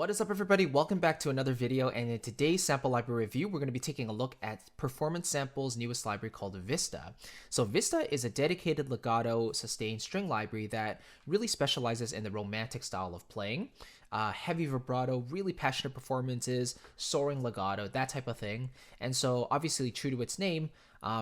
What is up, everybody? Welcome back to another video, and in today's sample library review, we're going to be taking a look at Performance Sample's newest library called Vista. So Vista is a dedicated legato sustained string library that really specializes in the romantic style of playing. Heavy vibrato, really passionate performances, soaring legato, that type of thing. And so obviously true to its name,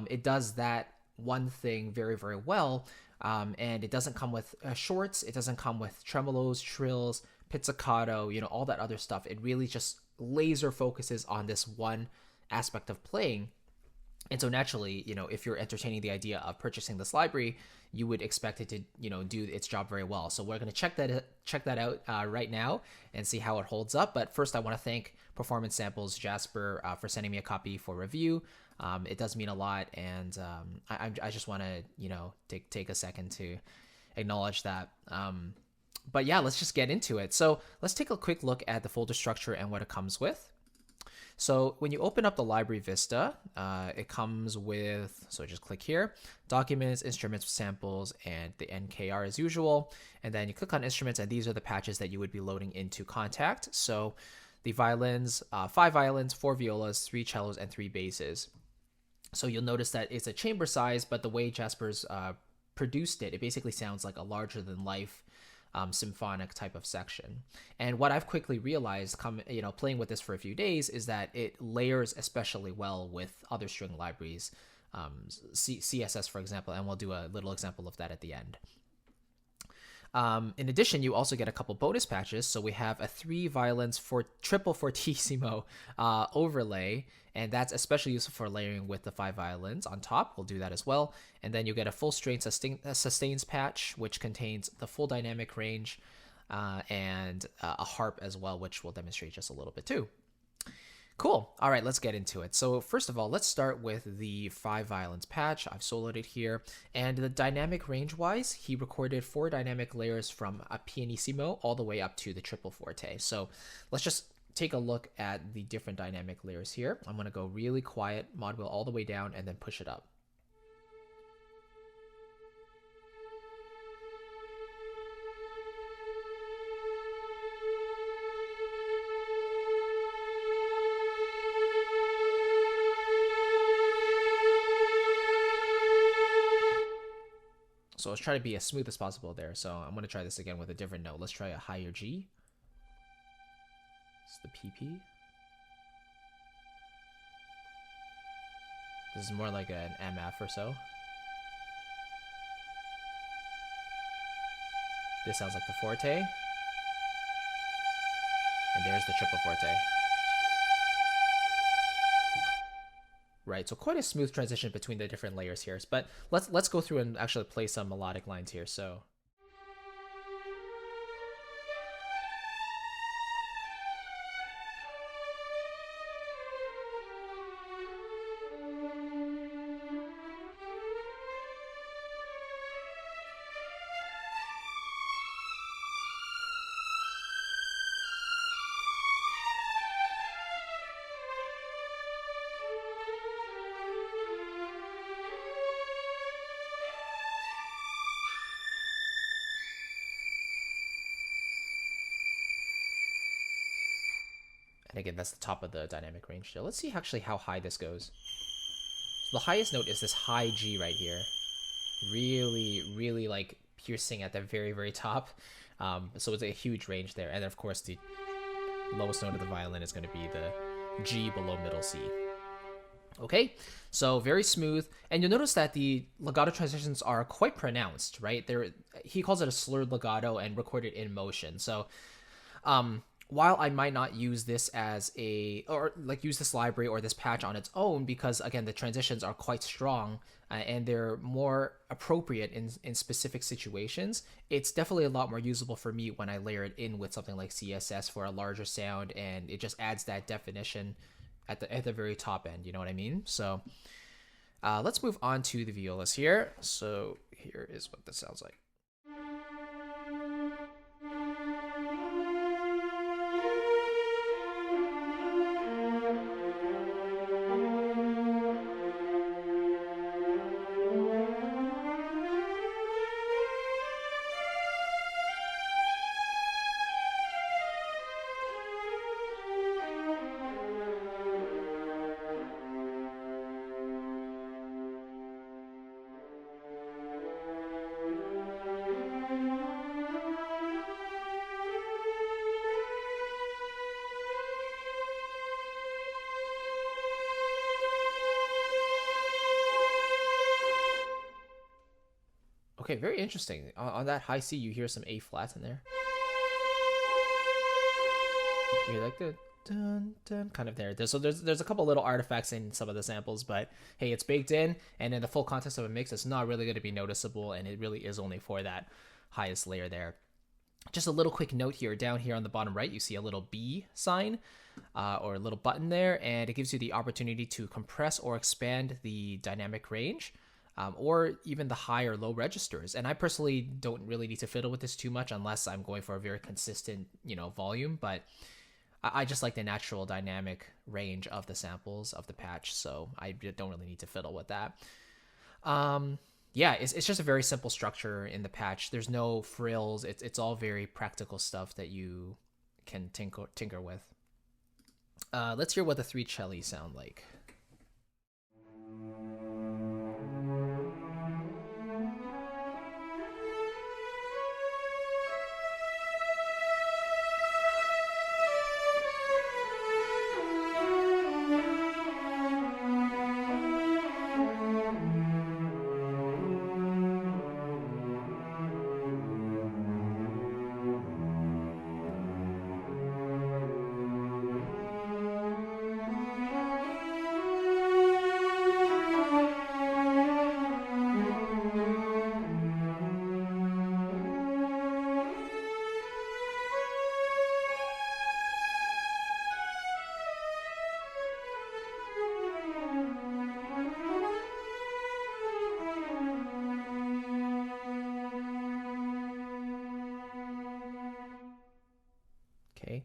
it does that one thing very, very well. And it doesn't come with shorts, it doesn't come with tremolos, trills, pizzicato, all that other stuff. It really just laser focuses on this one aspect of playing. And so naturally, if you're entertaining the idea of purchasing this library, you would expect it to, do its job very well. So we're going to check that out right now and see how it holds up. But first, I want to thank Performance Samples Jasper for sending me a copy for review. It does mean a lot, and I just want to, take a second to acknowledge that. But yeah, let's just get into it. So let's take a quick look at the folder structure and what it comes with. So when you open up the library Vista, it comes with, so just click here, documents, instruments, samples, and the NKR as usual. And then you click on instruments, and these are the patches that you would be loading into Contact. So the violins, 5 violins, 4 violas, 3 cellos, and 3 basses. So you'll notice that it's a chamber size, but the way Jasper's produced it, it basically sounds like a larger than life symphonic type of section. And what I've quickly realized, playing with this for a few days, is that it layers especially well with other string libraries, CSS for example, and we'll do a little example of that at the end. In addition, you also get a couple bonus patches. So we have a 3 violins for triple fortissimo overlay, and that's especially useful for layering with the 5 violins on top. We'll do that as well. And then you get a full string sustains patch, which contains the full dynamic range and a harp as well, which we'll demonstrate just a little bit too. Cool. All right, let's get into it. So first of all, let's start with the 5 violins patch. I've soloed it here. And the dynamic range-wise, he recorded 4 dynamic layers from a pianissimo all the way up to the triple forte. So let's just take a look at the different dynamic layers here. I'm going to go really quiet, mod wheel all the way down, and then push it up. So let's try to be as smooth as possible there. So I'm going to try this again with a different note. Let's try a higher G. It's the PP. This is more like an MF or so. This sounds like the forte. And there's the triple forte. Right, so quite a smooth transition between the different layers here. But let's go through and actually play some melodic lines here. So and again, that's the top of the dynamic range still. Let's see actually how high this goes. So the highest note is this high G right here. Really, really like piercing at the very, very top. So it's a huge range there. And of course, the lowest note of the violin is going to be the G below middle C. Okay, so very smooth. And you'll notice that the legato transitions are quite pronounced, right? He calls it a slurred legato and recorded in motion. So, while I might not use this use this library or this patch on its own, because again, the transitions are quite strong and they're more appropriate in specific situations, it's definitely a lot more usable for me when I layer it in with something like CSS for a larger sound, and it just adds that definition at the very top end, you know what I mean? So let's move on to the violas here. So here is what this sounds like. Okay, very interesting. On that high C, you hear some A flats in there. You hear like the dun dun kind of there. There's a couple little artifacts in some of the samples, but hey, it's baked in, and in the full context of a mix, it's not really going to be noticeable, and it really is only for that highest layer there. Just a little quick note here, down here on the bottom right, you see a little B sign or a little button there, and it gives you the opportunity to compress or expand the dynamic range. Or even the high or low registers. And I personally don't really need to fiddle with this too much unless I'm going for a very consistent, volume. But I just like the natural dynamic range of the samples of the patch, so I don't really need to fiddle with that. Yeah, it's just a very simple structure in the patch. There's no frills. It's all very practical stuff that you can tinker with. Let's hear what the 3 celli sound like. Okay.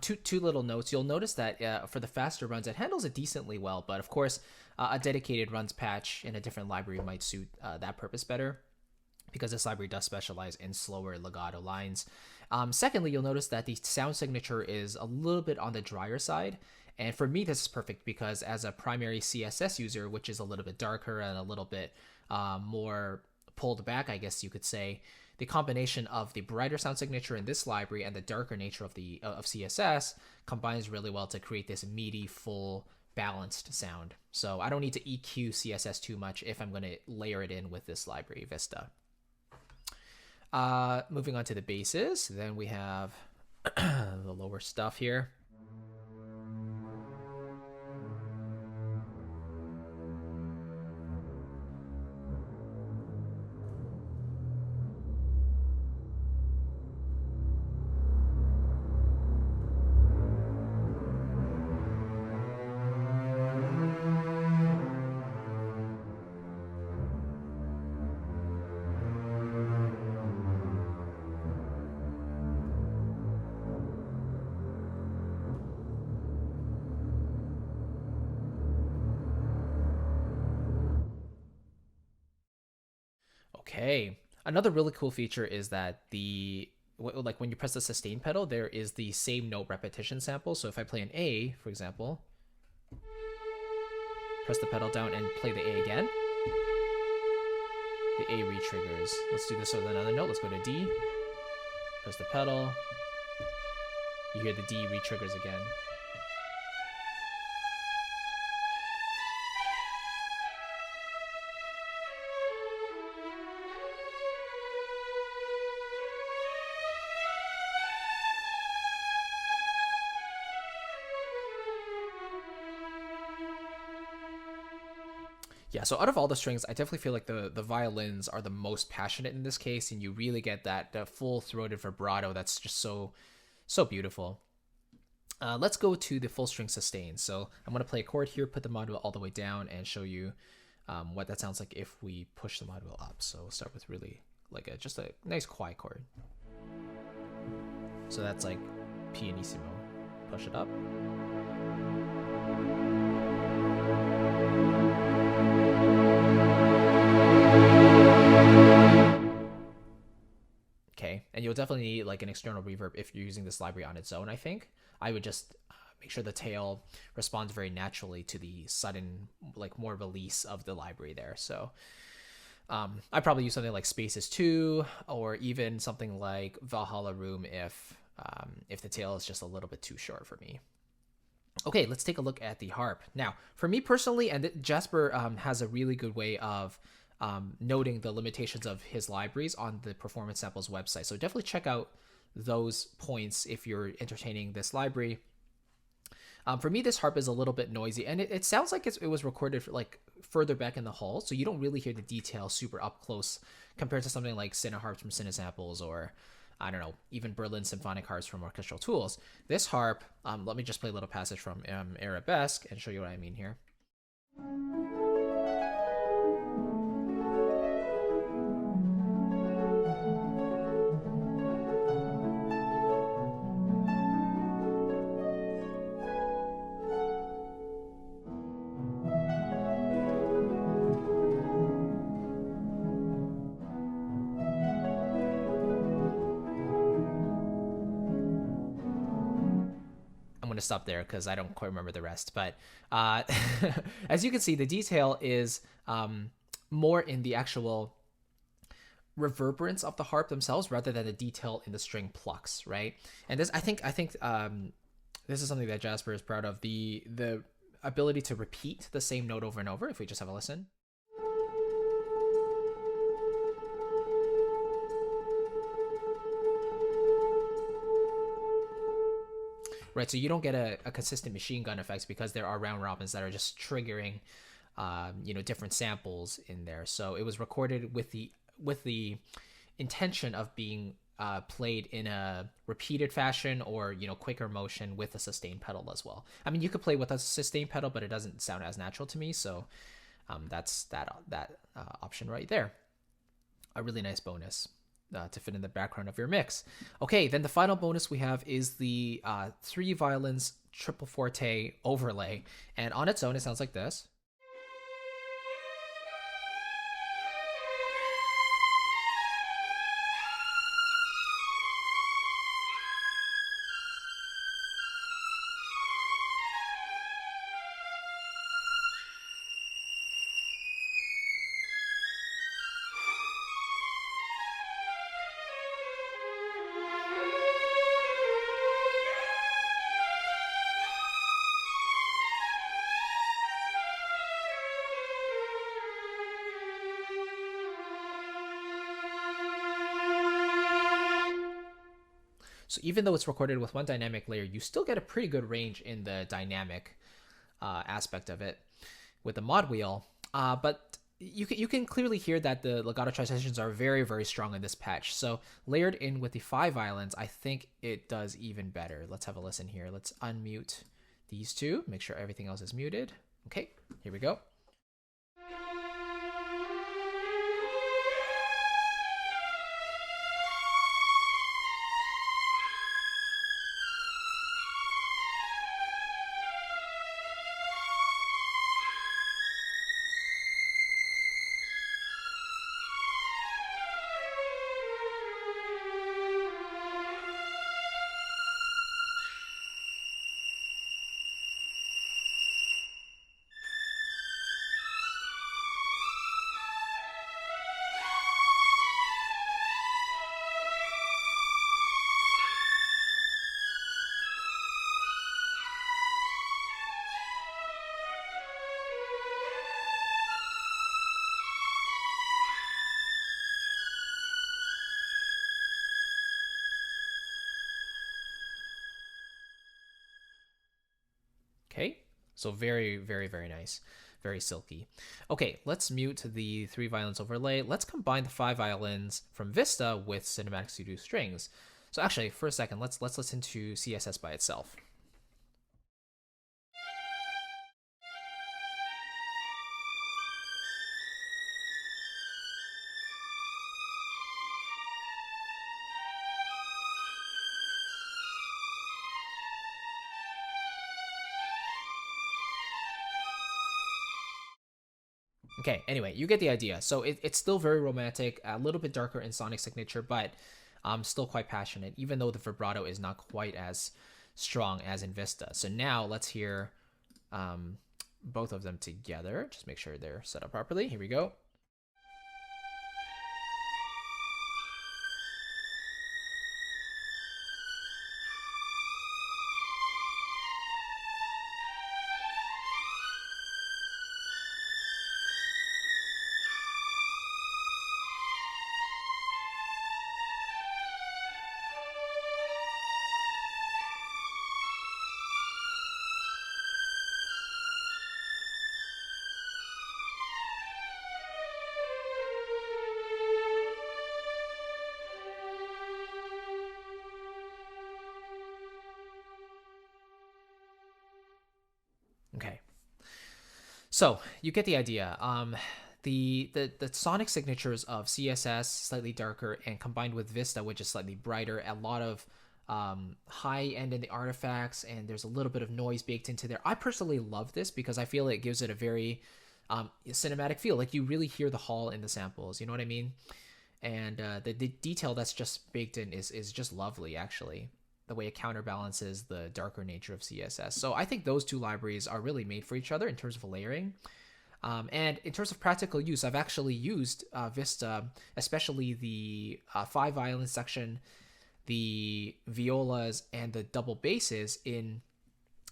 Two little notes. You'll notice that for the faster runs, it handles it decently well, but of course, a dedicated runs patch in a different library might suit that purpose better, because this library does specialize in slower legato lines. Secondly, you'll notice that the sound signature is a little bit on the drier side, and for me, this is perfect because as a primary CSS user, which is a little bit darker and a little bit more pulled back, I guess you could say, the combination of the brighter sound signature in this library and the darker nature of CSS combines really well to create this meaty, full, balanced sound. So I don't need to EQ CSS too much if I'm going to layer it in with this library, Vista. Moving on to the basses, then we have the lower stuff here. Okay. Another really cool feature is that like when you press the sustain pedal, there is the same note repetition sample. So if I play an A, for example, press the pedal down and play the A again, the A re-triggers. Let's do this with another note. Let's go to D, press the pedal, you hear the D re-triggers again. Yeah, so out of all the strings, I definitely feel like the violins are the most passionate in this case, and you really get that full-throated vibrato that's just so beautiful. Let's go to the full string sustain. So I'm going to play a chord here, put the module all the way down, and show you what that sounds like if we push the module up. So we'll start with really like just a nice quiet chord. So that's like pianissimo. Push it up. Okay, and you'll definitely need like an external reverb if you're using this library on its own, I think. I would just make sure the tail responds very naturally to the sudden, like more release of the library there. So I'd probably use something like Spaces 2 or even something like Valhalla Room if the tail is just a little bit too short for me. Okay, let's take a look at the harp. Now, for me personally, and Jasper has a really good way of noting the limitations of his libraries on the Performance Samples website. So definitely check out those points if you're entertaining this library. For me, this harp is a little bit noisy, and it sounds like it was recorded like further back in the hall, so you don't really hear the detail super up close compared to something like Cineharps from Cinesamples, or I don't know, even Berlin Symphonic Harps from Orchestral Tools. This harp, let me just play a little passage from Arabesque and show you what I mean here. To stop there because I don't quite remember the rest, but as you can see, the detail is more in the actual reverberance of the harp themselves rather than the detail in the string plucks, right? And this, I think this is something that Jasper is proud of, the ability to repeat the same note over and over. If we just have a listen. Right, so you don't get a consistent machine gun effect because there are round robins that are just triggering, different samples in there. So it was recorded with the intention of being played in a repeated fashion or quicker motion with a sustained pedal as well. I mean, you could play with a sustained pedal, but it doesn't sound as natural to me. So that's that option right there. A really nice bonus. To fit in the background of your mix. Okay, then the final bonus we have is the 3 violins triple forte overlay, and on its own it sounds like this. So even though it's recorded with one dynamic layer, you still get a pretty good range in the dynamic aspect of it with the mod wheel. But you can clearly hear that the legato transitions are very, very strong in this patch. So layered in with the 5 violins, I think it does even better. Let's have a listen here. Let's unmute these two, make sure everything else is muted. Okay, here we go. Okay, so very, very, very nice. Very silky. Okay, let's mute the 3 violins overlay. Let's combine the 5 violins from Vista with Cinematic Studio strings. So actually, for a second, let's listen to CSS by itself. Okay, anyway, you get the idea. So it's still very romantic, a little bit darker in sonic signature, but still quite passionate, even though the vibrato is not quite as strong as in Vista. So now let's hear both of them together. Just make sure they're set up properly. Here we go. So you get the idea. The sonic signatures of CSS, slightly darker, and combined with Vista, which is slightly brighter, a lot of high end in the artifacts, and there's a little bit of noise baked into there. I personally love this because I feel it gives it a very cinematic feel. Like you really hear the hall in the samples. You know what I mean? And the detail that's just baked in is just lovely, actually. The way it counterbalances the darker nature of CSS. So I think those two libraries are really made for each other in terms of layering. And in terms of practical use, I've actually used Vista, especially the 5 violin section, the violas, and the double basses in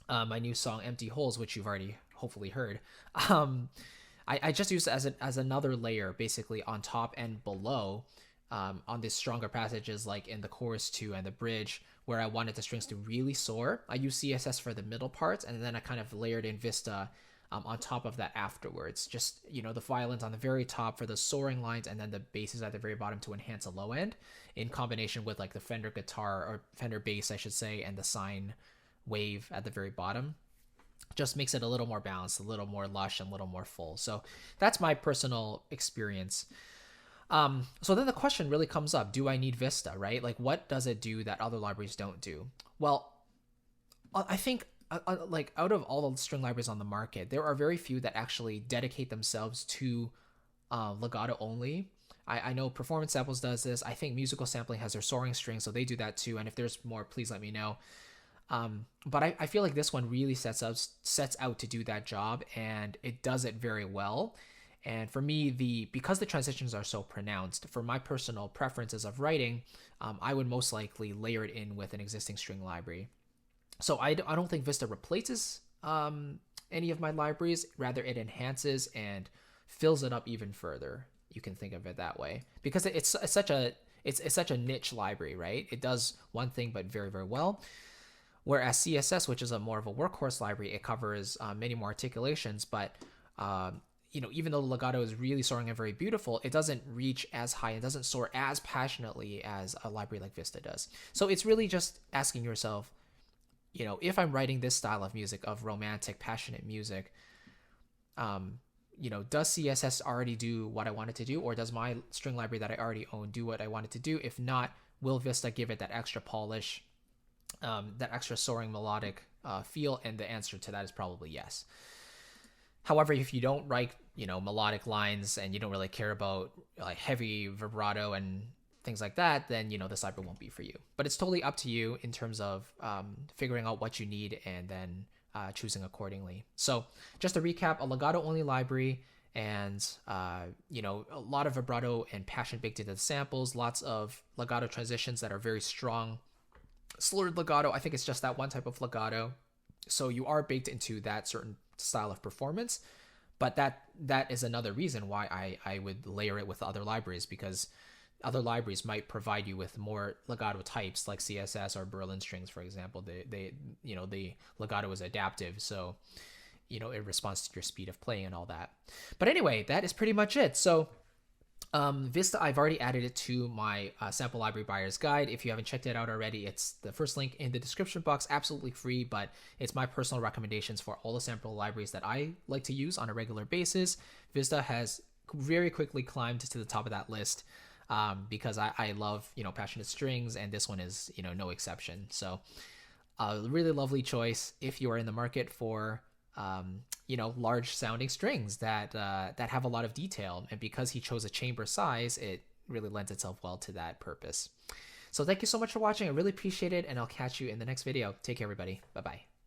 my new song Empty Holes, which you've already hopefully heard. I just used it as another layer, basically on top and below, on these stronger passages like in the chorus 2 and the bridge, where I wanted the strings to really soar. I used CSS for the middle parts, and then I kind of layered in Vista on top of that afterwards. Just, the violins on the very top for the soaring lines, and then the basses at the very bottom to enhance a low end, in combination with like the Fender guitar, or Fender bass, I should say, and the sine wave at the very bottom. Just makes it a little more balanced, a little more lush, and a little more full. So that's my personal experience. So then the question really comes up, do I need Vista, right? Like, what does it do that other libraries don't do? Well, I think like out of all the string libraries on the market, there are very few that actually dedicate themselves to legato only. I know Performance Samples does this. I think Musical Sampling has their soaring strings, so they do that too. And if there's more, please let me know. But I feel like this one really sets out to do that job, and it does it very well. And for me, because the transitions are so pronounced, for my personal preferences of writing, I would most likely layer it in with an existing string library. So I don't think Vista replaces any of my libraries. Rather, it enhances and fills it up even further. You can think of it that way, because it's such a niche library, right? It does one thing but very, very well. Whereas CSS, which is more of a workhorse library, it covers many more articulations, but even though the legato is really soaring and very beautiful, it doesn't reach as high and doesn't soar as passionately as a library like Vista does. So it's really just asking yourself, if I'm writing this style of music, of romantic, passionate music, does CSS already do what I want it to do, or does my string library that I already own do what I want it to do? If not, will Vista give it that extra polish, that extra soaring melodic feel? And the answer to that is probably yes. However, if you don't write, melodic lines, and you don't really care about like heavy vibrato and things like that, then, this library won't be for you. But it's totally up to you in terms of figuring out what you need and then choosing accordingly. So just to recap, a legato only library, and a lot of vibrato and passion baked into the samples, lots of legato transitions that are very strong. Slurred legato, I think it's just that one type of legato. So you are baked into that certain style of performance, but that is another reason why I would layer it with other libraries, because other libraries might provide you with more legato types like CSS or Berlin strings, for example. The legato is adaptive, so it responds to your speed of playing and all that. But anyway, that is pretty much it. So Vista, I've already added it to my sample library buyer's guide. If you haven't checked it out already, it's the first link in the description box, absolutely free, but it's my personal recommendations for all the sample libraries that I like to use on a regular basis. Vista has very quickly climbed to the top of that list because I love, passionate strings, and this one is, no exception. So a really lovely choice if you are in the market for large sounding strings that have a lot of detail. And because he chose a chamber size, it really lends itself well to that purpose. So thank you so much for watching. I really appreciate it, and I'll catch you in the next video. Take care, everybody. Bye-bye.